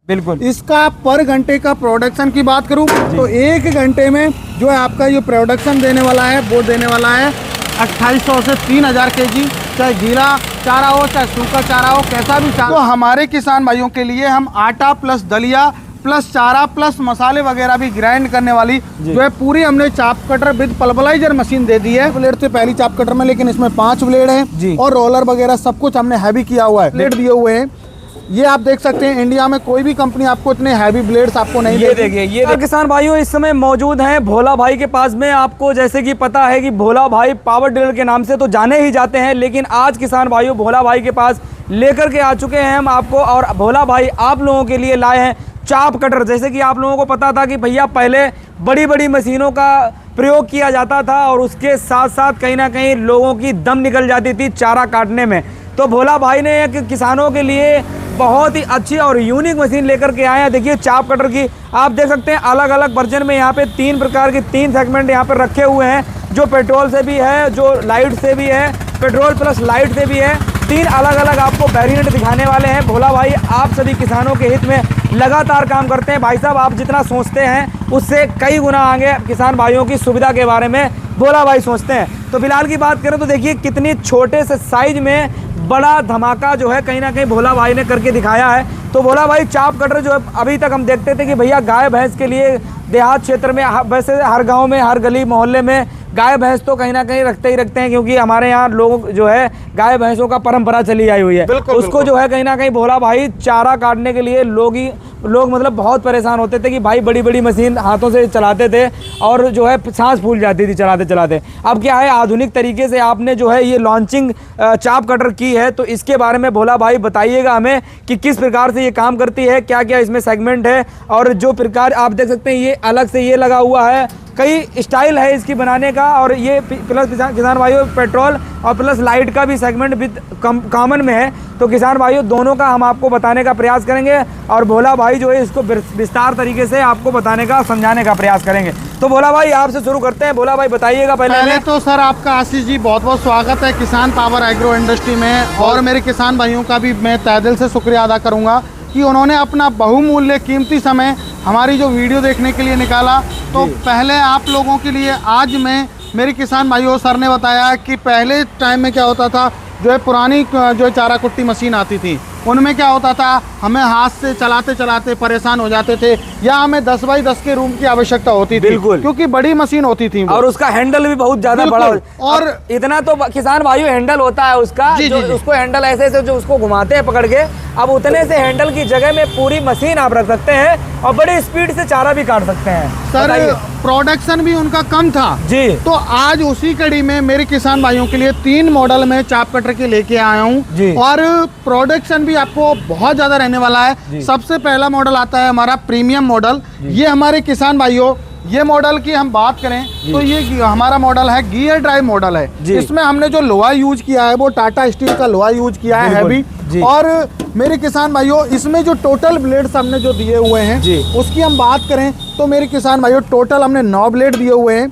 बिल्कुल। इसका पर घंटे का प्रोडक्शन की बात करूं तो 1 घंटे में जो है आपका ये प्रोडक्शन देने वाला है वो देने वाला है 2800 से 3000 kg, चाहे गीला चारा हो चाहे सूखा चारा हो, कैसा भी चारा। तो हमारे किसान भाइयों के लिए हम आटा प्लस दलिया प्लस चारा प्लस मसाले वगैरह भी ग्राइंड करने वाली जो है पूरी हमने चाप कटर विद पल्वराइजर मशीन दे दी है। ब्लेड से पहली चाप कटर में, लेकिन इसमें 5 ब्लेड हैं और रोलर वगैरह सब कुछ हमने हैवी किया हुआ है। ब्लेड दिए हुए हैं, ये आप देख सकते हैं इंडिया में कोई भी कंपनी आपको इतने हैवी ब्लेड्स आपको नहीं ये देखिए। ये किसान भाइयों इस समय मौजूद हैं भोला भाई के पास में। आपको जैसे कि पता है कि भोला भाई पावर टिलर के नाम से तो जाने ही जाते हैं, लेकिन आज किसान भाइयों भोला भाई के पास लेकर के आ चुके हैं हम आपको, और भोला भाई आप लोगों के लिए लाए हैं चाप कटर। जैसे कि आप लोगों को पता था कि भैया पहले बड़ी बड़ी मशीनों का प्रयोग किया जाता था और उसके साथ साथ कहीं ना कहीं लोगों की दम निकल जाती थी चारा काटने में। तो भोला भाई ने एक किसानों के लिए बहुत ही अच्छी और यूनिक मशीन लेकर के आए हैं। देखिए चाप कटर की आप देख सकते हैं अलग अलग वर्जन में यहाँ पे 3 प्रकार के 3 सेगमेंट यहाँ पर रखे हुए हैं, जो पेट्रोल से भी है, जो लाइट से भी है, पेट्रोल प्लस लाइट से भी है। 3 अलग अलग आपको वेरिएंट दिखाने वाले हैं। भोला भाई आप सभी किसानों के हित में लगातार काम करते हैं। भाई साहब आप जितना सोचते हैं उससे कई गुना आगे किसान भाइयों की सुविधा के बारे में भोला भाई सोचते हैं। तो फिलहाल की बात करें तो देखिए कितनी छोटे से साइज में बड़ा धमाका जो है कहीं ना कहीं भोला भाई ने करके दिखाया है। तो भोला भाई चाप कटर जो है अभी तक हम देखते थे कि भैया गाय भैंस के लिए देहात क्षेत्र में, वैसे हर गांव में हर गली मोहल्ले में गाय भैंस तो कहीं ना कहीं रखते ही रखते हैं, क्योंकि हमारे यहाँ लोग जो है गाय भैंसों का परंपरा चली आई हुई है। उसको जो है कहीं ना कहीं भोला भाई चारा काटने के लिए लोग मतलब बहुत परेशान होते थे कि भाई बड़ी बड़ी मशीन हाथों से चलाते थे और जो है सांस फूल जाती थी चलाते चलाते। अब क्या है आधुनिक तरीके से आपने जो है ये लॉन्चिंग चाप कटर की है, तो इसके बारे में भोला भाई बताइएगा हमें कि किस प्रकार से ये काम करती है, क्या क्या इसमें सेगमेंट है। और जो प्रकार आप देख सकते हैं ये अलग से ये लगा हुआ है, कई स्टाइल है इसकी बनाने का, और ये प्लस किसान भाइयों पेट्रोल और प्लस लाइट का भी सेगमेंट विद कॉमन में है। तो किसान भाइयों दोनों का हम आपको बताने का प्रयास करेंगे और भोला भाई जो है इसको विस्तार तरीके से आपको बताने का समझाने का प्रयास करेंगे। तो भोला भाई आपसे शुरू करते हैं। भोला भाई बताइएगा पहले तो सर आपका आशीष जी बहुत बहुत स्वागत है किसान पावर एग्रो इंडस्ट्री में, और मेरे किसान भाइयों का भी मैं तहे दिल से शुक्रिया अदा करूंगा कि उन्होंने अपना बहुमूल्य कीमती समय हमारी जो वीडियो देखने के लिए निकाला। तो पहले आप लोगों के लिए आज मैं मेरे किसान भाइयों सर ने बताया कि पहले टाइम में क्या होता था, जो है पुरानी जो चारा कुट्टी मशीन आती थी उनमें क्या होता था हमें हाथ से चलाते चलाते परेशान हो जाते थे, या हमें 10 बाई 10 के रूम की आवश्यकता होती थी, क्योंकि बड़ी मशीन होती थी और उसका हैंडल भी बहुत ज्यादा बड़ा, और इतना तो किसान भाइयों हैंडल होता है उसका जो उसको हैंडल ऐसे जो उसको घुमाते हैं पकड़ के, अब उतने से हैंडल की जगह में पूरी मशीन आप रख सकते हैं और बड़ी स्पीड से चारा भी काट सकते हैं। सर प्रोडक्शन भी उनका कम था जी। तो आज उसी कड़ी में मेरे किसान भाइयों के लिए 3 मॉडल में चाप कटर के लेके आया हूँ, और प्रोडक्शन भी आपको बहुत ज्यादा रहने वाला है। सबसे पहला मॉडल आता है हमारा प्रीमियम मॉडल। ये हमारे किसान भाइयों ये मॉडल की हम बात करें तो ये हमारा मॉडल है गियर ड्राइव मॉडल है। इसमें हमने जो लोहा यूज किया है वो टाटा स्टील का लोहा यूज किया है हैवी। और मेरे किसान भाइयों इसमें जो टोटल ब्लेड्स हमने जो दिए हुए हैं उसकी हम बात करें तो मेरे किसान भाइयों टोटल हमने 9 ब्लेड दिए हुए हैं।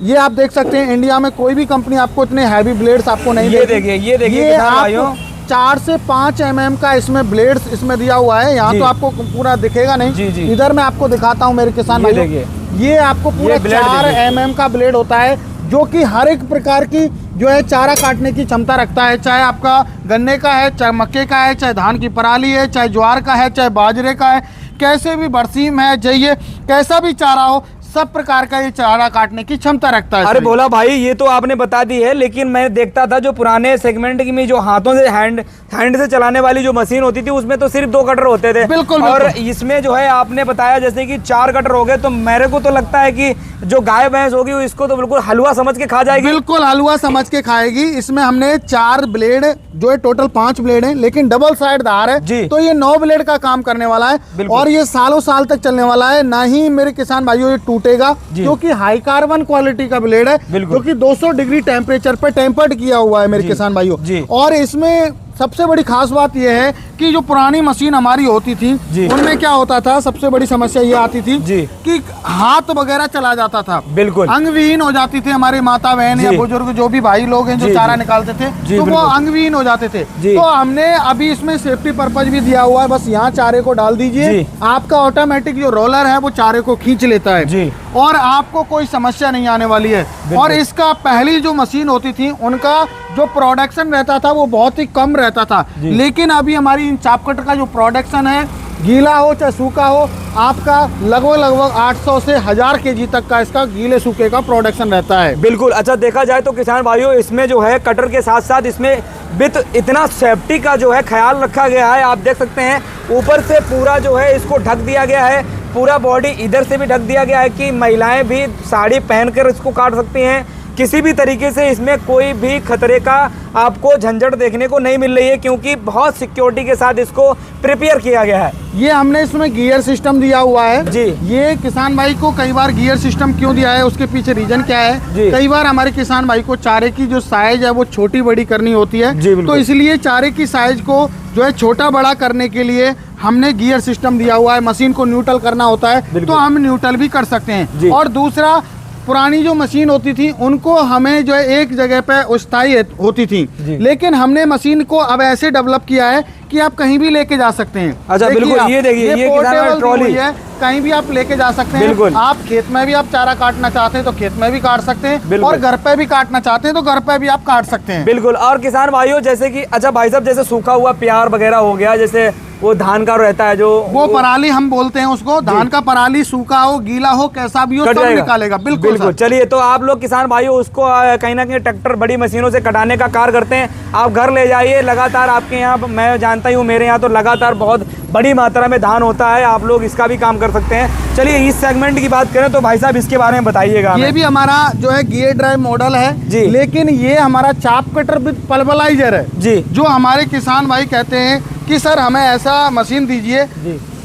ये आप देख सकते हैं इंडिया में कोई भी कंपनी आपको इतने हैवी ब्लेड्स आपको नहीं देगी। ये देखिए किसान भाइयों 4 से 5 mm का इसमें ब्लेड्स इसमें दिया हुआ है। यहाँ तो आपको पूरा दिखेगा नहीं, इधर मैं आपको दिखाता हूँ मेरे किसान भाइयों। ये आपको पूरा 4 mm का ब्लेड होता है, जो कि हर एक प्रकार की जो है चारा काटने की क्षमता रखता है। चाहे आपका गन्ने का है, चाहे मक्के का है, चाहे धान की पराली है, चाहे ज्वार का है, चाहे बाजरे का है, कैसे भी बरसीम है, चाहिए कैसा भी चारा हो, सब प्रकार का ये चारा काटने की क्षमता रखता है। अरे भोला भाई ये तो आपने बता दी है, लेकिन मैं देखता था जो पुराने सेगमेंट में जो हाथों से हैंड से चलाने वाली जो मशीन होती थी उसमें तो सिर्फ 2 कटर होते थे। बिल्कुल। और इसमें जो है आपने बताया जैसे कि 4 कटर हो गए, तो मेरे को तो लगता है कि जो गाय भैंस होगी इसको तो बिल्कुल हलवा समझ के खा जाएगी। बिल्कुल हलवा समझ के खाएगी। इसमें हमने 4 ब्लेड जो है टोटल 5 ब्लेड है, लेकिन डबल साइड धार है, तो ये 9 ब्लेड का काम करने वाला है और ये सालों साल तक चलने वाला है। ना ही मेरे किसान भाइयों ये टूटेगा, क्योंकि हाई कार्बन क्वालिटी का ब्लेड है, जो कि 200 डिग्री टेम्परेचर पे टेम्पर्ड किया हुआ है मेरे किसान भाइयों। और इसमें सबसे बड़ी खास बात यह है कि जो पुरानी मशीन हमारी होती थी उनमें क्या होता था, सबसे बड़ी समस्या ये आती थी कि हाथ वगैरह चला जाता था, बिल्कुल अंगविहीन हो जाती थी हमारी माता बहन या बुजुर्ग जो भी भाई लोग हैं जो चारा निकालते थे तो वो अंगविहीन हो जाते थे। तो हमने अभी इसमें सेफ्टी पर्पज भी दिया हुआ है, बस यहाँ चारे को डाल दीजिए, आपका ऑटोमेटिक जो रोलर है वो चारे को खींच लेता है और आपको कोई समस्या नहीं आने वाली है। और इसका पहली जो मशीन होती थी उनका जो प्रोडक्शन रहता था वो बहुत ही कम रहता था, लेकिन अभी हमारी इन चाप कटर का जो प्रोडक्शन है, गीला हो चाहे सूखा हो, आपका लगभग 800 से 1000 केजी तक का इसका गीले सूखे का प्रोडक्शन रहता है। बिल्कुल। अच्छा, देखा जाए तो किसान भाइयों इसमें जो है कटर के साथ साथ इसमें विथ इतना सेफ्टी का जो है ख्याल रखा गया है। आप देख सकते हैं ऊपर से पूरा जो है इसको ढक दिया गया है, पूरा बॉडी इधर से भी ढक दिया गया है कि महिलाएं भी साड़ी पहनकर इसको काट सकती हैं। किसी भी तरीके से इसमें कोई भी खतरे का आपको झंझट देखने को नहीं मिल रही है, क्योंकि बहुत सिक्योरिटी के साथ इसको प्रिपेयर किया गया है। ये हमने इसमें गियर सिस्टम दिया हुआ है जी। ये किसान भाई को कई बार गियर सिस्टम क्यों दिया है, उसके पीछे रीजन क्या है, कई बार हमारे किसान भाई को चारे की जो साइज है वो छोटी बड़ी करनी होती है, तो इसलिए चारे की साइज को जो है छोटा बड़ा करने के लिए हमने गियर सिस्टम दिया हुआ है। मशीन को न्यूट्रल करना होता है तो हम न्यूट्रल भी कर सकते हैं। और दूसरा, पुरानी जो मशीन होती थी उनको हमें जो है एक जगह पे स्थायी होती थी, लेकिन हमने मशीन को अब ऐसे डेवलप किया है कि आप कहीं भी लेके जा सकते हैं। अच्छा, बिल्कुल। ये देखिए, ये पोर्टेबल ट्रॉली है, कहीं भी आप लेके जा सकते हैं। आप खेत में भी आप चारा काटना चाहते हैं तो खेत में भी काट सकते हैं, और घर पे भी काटना चाहते हैं तो घर पे भी आप काट सकते हैं। बिल्कुल। और किसान भाइयों जैसे कि अच्छा भाई साहब, जैसे सूखा हुआ प्यार वगैरह हो गया, जैसे वो धान का रहता है जो वो पराली हम बोलते हैं उसको, धान का पराली सूखा हो गीला हो कैसा भी हो सब निकालेगा। बिल्कुल। चलिए, तो आप लोग किसान भाइयों उसको कहीं ना कहीं ट्रैक्टर बड़ी मशीनों से कटाने का कार्य करते हैं, आप घर ले जाइए। लगातार आपके यहाँ, मैं जानता हूँ मेरे यहाँ तो लगातार बहुत बड़ी मात्रा में धान होता है, आप लोग इसका भी काम कर सकते हैं। चलिए, इस सेगमेंट की बात करें तो भाई साहब इसके बारे में बताइएगा। ये भी हमारा जो है गियर ड्राइव मॉडल है जी, लेकिन ये हमारा चाप कटर विद पल्वराइजर है जी। जो हमारे किसान भाई कहते हैं कि सर हमें ऐसा मशीन दीजिए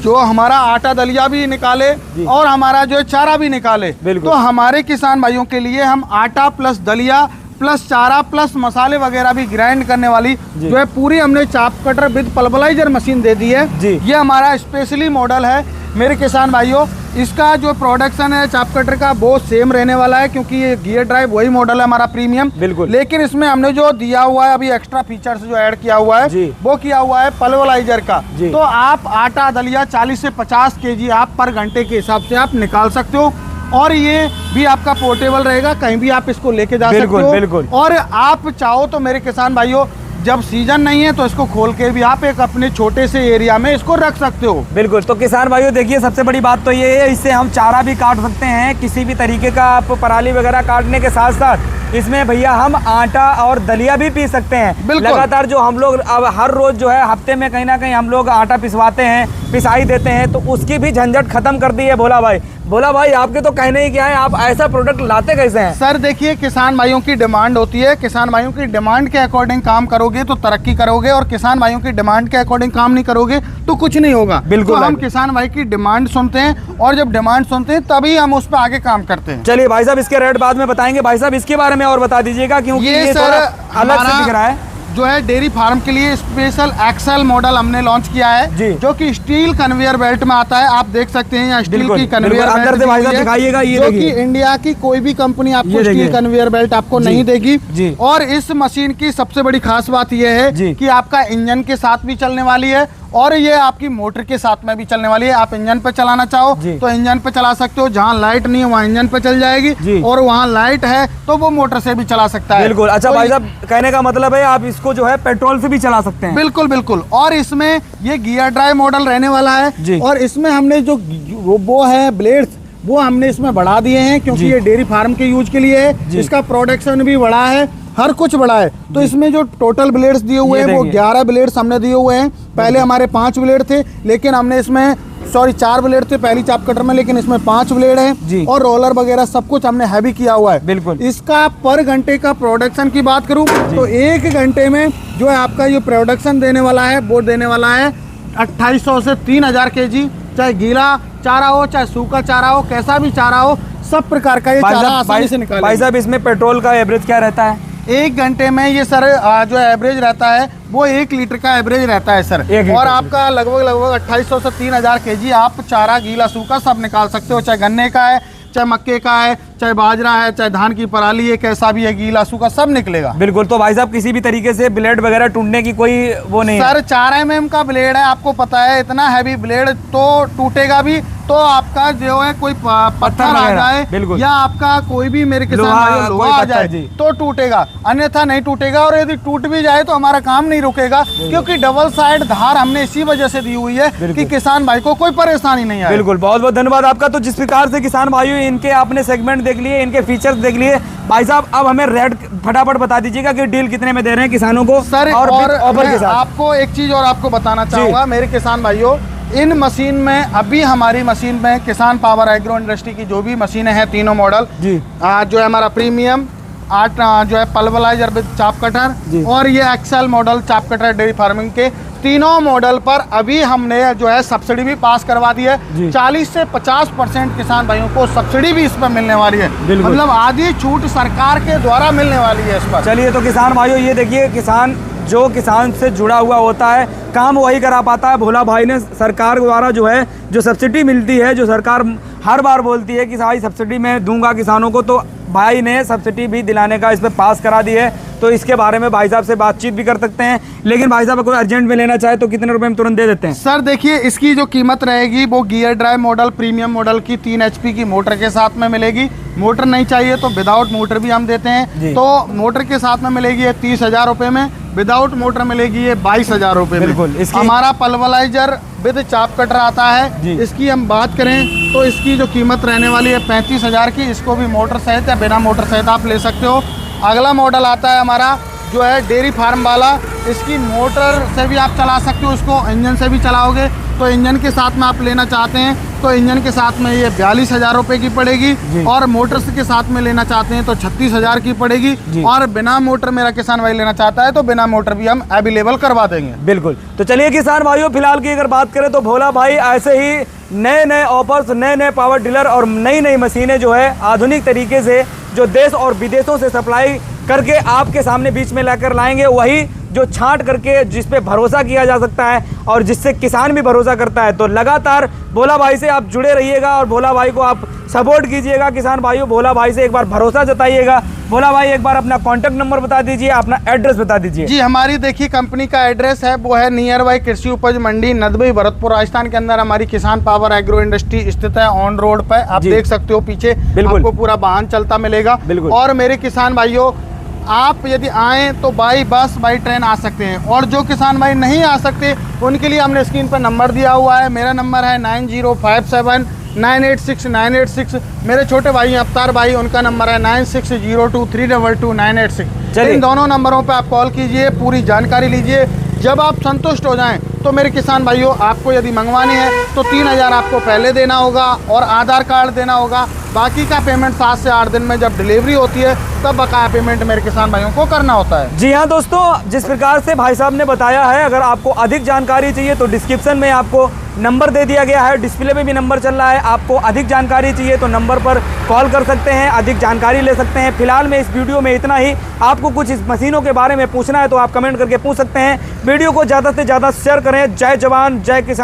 जो हमारा आटा दलिया भी निकाले और हमारा जो है चारा भी निकाले। तो हमारे किसान भाइयों के लिए हम आटा प्लस दलिया प्लस चारा प्लस मसाले वगैरह भी ग्राइंड करने वाली जो है पूरी हमने चाप कटर विद पल्वराइजर मशीन दे दी है। ये हमारा स्पेशली मॉडल है मेरे किसान भाइयों। इसका जो प्रोडक्शन है चाप कटर का वो सेम रहने वाला है, क्योंकि ये गियर ड्राइव वही मॉडल है हमारा प्रीमियम। बिल्कुल। लेकिन इसमें हमने जो दिया हुआ है अभी एक्स्ट्रा फीचर्स जो ऐड किया हुआ है वो किया हुआ है पल्वराइजर का। तो आप आटा दलिया 40 से 50 केजी आप पर घंटे के हिसाब से आप निकाल सकते हो, और ये भी आपका पोर्टेबल रहेगा, कहीं भी आप इसको लेके जा सकते हो। बिल्कुल। और आप चाहो तो मेरे किसान भाइयों जब सीजन नहीं है तो इसको खोल के भी आप एक अपने छोटे से एरिया में इसको रख सकते हो। बिल्कुल। तो किसान भाइयों देखिए, सबसे बड़ी बात तो ये है, इससे हम चारा भी काट सकते हैं, किसी भी तरीके का आप पराली वगैरह काटने के साथ साथ इसमें भैया हम आटा और दलिया भी पी सकते हैं। लगातार जो हम लोग अब हर रोज जो है हफ्ते में कहीं ना कहीं हम लोग आटा पिसवाते हैं, पिसाई देते हैं, तो उसकी भी झंझट खत्म कर दी है भोला भाई। भोला भाई, आपके तो कहने ही क्या है, आप ऐसा प्रोडक्ट लाते कैसे हैं? सर देखिए, किसान भाइयों की डिमांड होती है, किसान भाइयों की डिमांड के अकॉर्डिंग काम करोगे तो तरक्की करोगे, और किसान भाइयों की डिमांड के अकॉर्डिंग काम नहीं करोगे तो कुछ नहीं होगा। बिल्कुल। तो हम किसान भाई की डिमांड सुनते हैं, और जब डिमांड सुनते हैं तभी हम उस पर आगे काम करते हैं। चलिए भाई साहब, इसके रेट बाद में बताएंगे। भाई साहब इसके बारे में और बता दीजिएगा, क्योंकि ये सर अलग से दिख रहा है। जो है डेयरी फार्म के लिए स्पेशल एक्सेल मॉडल हमने लॉन्च किया है, जो कि स्टील कन्वेयर बेल्ट में आता है। आप देख सकते हैं यहाँ स्टील की कन्वेयर बेल्ट दिखाइएगा, ये जो कि इंडिया की कोई भी कंपनी आपको स्टील कन्वेयर बेल्ट आपको नहीं देगी। और इस मशीन की सबसे बड़ी खास बात यह है कि आपका इंजन के साथ भी चलने वाली है, और ये आपकी मोटर के साथ में भी चलने वाली है। आप इंजन पे चलाना चाहो तो इंजन पे चला सकते हो, जहाँ लाइट नहीं है वहाँ इंजन पे चल जाएगी, और वहाँ लाइट है तो वो मोटर से भी चला सकता है। बिल्कुल। अच्छा भाई साहब, कहने का मतलब है आप इसको जो है पेट्रोल से भी चला सकते हैं। बिल्कुल बिल्कुल। और इसमें ये गियर ड्राइव मॉडल रहने वाला है, और इसमें हमने जो वो है ब्लेड्स वो हमने इसमें बढ़ा दिए हैं, क्योंकि ये डेयरी फार्म के यूज के लिए है। इसका प्रोडक्शन भी बढ़ा है, हर कुछ बड़ा है। तो इसमें जो टोटल ब्लेड्स दिए हुए हैं वो 11 ब्लेड्स हमने दिए हुए हैं। पहले हमारे 5 ब्लेड थे, लेकिन हमने इसमें 4 ब्लेड थे पहली चाप कटर में, लेकिन इसमें 5 ब्लेड हैं, और रोलर वगैरह सब कुछ हमने हैवी किया हुआ है। बिल्कुल। इसका पर घंटे का प्रोडक्शन की बात करूं तो 1 घंटे में जो है आपका ये प्रोडक्शन देने वाला है वो देने वाला है 2800 से 3000 केजी। चाहे गीला चारा हो चाहे सूखा चारा हो, कैसा भी चारा हो, सब प्रकार का ये चारा आसानी से निकालेगा। भाई साहब, इसमें पेट्रोल का एवरेज क्या रहता है? 1 घंटे में ये सर जो एवरेज रहता है वो 1 लीटर का एवरेज रहता है सर। और आपका लगभग 2800 से 3000 केजी आप चारा गीला सूखा सब निकाल सकते हो, चाहे गन्ने का है, चाहे मक्के का है, चाहे बाजरा है, चाहे धान की पराली है, कैसा भी है, गीला सूखा सब निकलेगा। बिल्कुल। तो भाई साहब किसी भी तरीके से ब्लेड वगैरह टूटने की कोई वो नहीं सर 4 mm का ब्लेड है, आपको पता है इतना हैवी ब्लेड तो टूटेगा भी, तो आपका जो है कोई पत्थर आ जाए या आपका कोई भी मेरे किसान भाई लोहा आ जाए तो टूटेगा, अन्यथा नहीं टूटेगा। और यदि टूट भी जाए तो हमारा काम नहीं रुकेगा, क्योंकि डबल साइड धार हमने इसी वजह से दी हुई है कि किसान भाई को कोई परेशानी नहीं आए। बिल्कुल, बहुत बहुत धन्यवाद आपका। तो जिस प्रकार से किसान भाइयों इनके आपने सेगमेंट देख लिए, इनके फीचर्स देख लिए, भाई साहब अब हमें रेट फटाफट बता दीजिएगा कि डील कितने में दे रहे हैं किसानों को। सर और ऑफर के साथ आपको एक चीज और आपको बताना चाहूंगा मेरे किसान भाइयों, इन मशीन में अभी हमारी मशीन में किसान पावर एग्रो इंडस्ट्री की जो भी मशीनें हैं तीनों मॉडल जी, जो है हमारा प्रीमियम 8 जो है पल्वराइजर विद चाप कटर और ये एक्सेल मॉडल चाप कटर डेयरी फार्मिंग के तीनों मॉडल पर अभी हमने जो है सब्सिडी भी पास करवा दी है। 40 से 50% किसान भाइयों को सब्सिडी भी इस पर मिलने वाली है, मतलब आधी छूट सरकार के द्वारा मिलने वाली है इस पर। चलिए, तो किसान भाइयों ये देखिए, किसान जो किसान से जुड़ा हुआ होता है काम वही करा पाता है। भोला भाई ने सरकार द्वारा जो है जो सब्सिडी मिलती है, जो सरकार हर बार बोलती है कि भाई सब्सिडी मैं दूंगा किसानों को, तो भाई ने सब्सिडी भी दिलाने का इस पर पास करा दी है। तो इसके बारे में भाई साहब से बातचीत भी कर सकते हैं, लेकिन भाई साहब अगर अर्जेंट में लेना चाहे तो कितने रुपए में तुरंत दे देते हैं? सर देखिए, इसकी जो कीमत रहेगी वो gear drive model premium model की 3 HP की मोटर के साथ में मिलेगी। मोटर नहीं चाहिए तो विदाउट मोटर भी हम देते हैं, तो मोटर के साथ में मिलेगी ये 30,000 रुपए में, विदाउट मोटर मिलेगी ये 22,000 रुपए में। बिल्कुल। हमारा पल्वराइजर विद चाप कटर आता है, इसकी हम बात करें तो इसकी जो कीमत रहने वाली है 35,000 की। इसको भी मोटर सहित या बिना मोटर सहित आप ले सकते हो। अगला मॉडल आता है हमारा जो है डेयरी फार्म वाला, इसकी मोटर से भी आप चला सकते हो, इसको इंजन से भी चलाओगे तो इंजन के साथ में आप लेना चाहते हैं तो इंजन के साथ में ये 42,000 रुपए की पड़ेगी, और मोटर के साथ में लेना चाहते हैं तो 36,000 की पड़ेगी, और बिना मोटर मेरा किसान भाई लेना चाहता है तो बिना मोटर भी हम अवेलेबल करवा देंगे। बिल्कुल। तो चलिए किसान भाइयों, फिलहाल की अगर बात करें तो भोला भाई ऐसे ही नए नए ऑफर्स, नए नए पावर टिलर और नई नई मशीनें जो है आधुनिक तरीके से जो देश और विदेशों से सप्लाई करके आपके सामने बीच में लाकर लाएंगे, वही जो छांट करके जिस पे भरोसा किया जा सकता है और जिससे किसान भी भरोसा करता है। तो लगातार भोला भाई से आप जुड़े रहिएगा और भोला भाई को आप सपोर्ट कीजिएगा। किसान भाइयों, भोला भाई से एक बार भरोसा जताइएगा। भोला भाई एक बार अपना कॉन्टैक्ट नंबर बता दीजिए, अपना एड्रेस बता दीजिए। जी, हमारी देखिए कंपनी का एड्रेस है वो है नियर बाई कृषि उपज मंडी नदबई भरतपुर राजस्थान के अंदर हमारी किसान पावर एग्रो इंडस्ट्री स्थित है। ऑन रोड पे आप देख सकते हो, पीछे आपको पूरा वाहन चलता मिलेगा। और मेरे किसान भाइयों, आप यदि आए तो बाई बस बाई ट्रेन आ सकते हैं, और जो किसान भाई नहीं आ सकते उनके लिए हमने स्क्रीन पर नंबर दिया हुआ है। मेरा नंबर है 9057986986। मेरे छोटे भाई अवतार भाई, उनका नंबर है 9602322986। इन दोनों नंबरों पे आप कॉल कीजिए, पूरी जानकारी लीजिए। जब आप संतुष्ट हो जाएं तो मेरे किसान भाइयों, आपको यदि मंगवानी है तो 3,000 आपको पहले देना होगा और आधार कार्ड देना होगा। बाकी का पेमेंट 7 से 8 दिन में जब डिलीवरी होती है तब बकाया पेमेंट मेरे किसान भाइयों को करना होता है। जी हाँ दोस्तों, जिस प्रकार से भाई साहब ने बताया है, अगर आपको अधिक जानकारी चाहिए तो डिस्क्रिप्शन में आपको नंबर दे दिया गया है, डिस्प्ले में भी नंबर चल रहा है। आपको अधिक जानकारी चाहिए तो नंबर पर कॉल कर सकते हैं, अधिक जानकारी ले सकते हैं। फिलहाल में इस वीडियो में इतना ही। आपको कुछ इस मशीनों के बारे में पूछना है तो आप कमेंट करके पूछ सकते हैं। वीडियो को ज़्यादा से ज़्यादा शेयर करें। जय जवान जय किसान।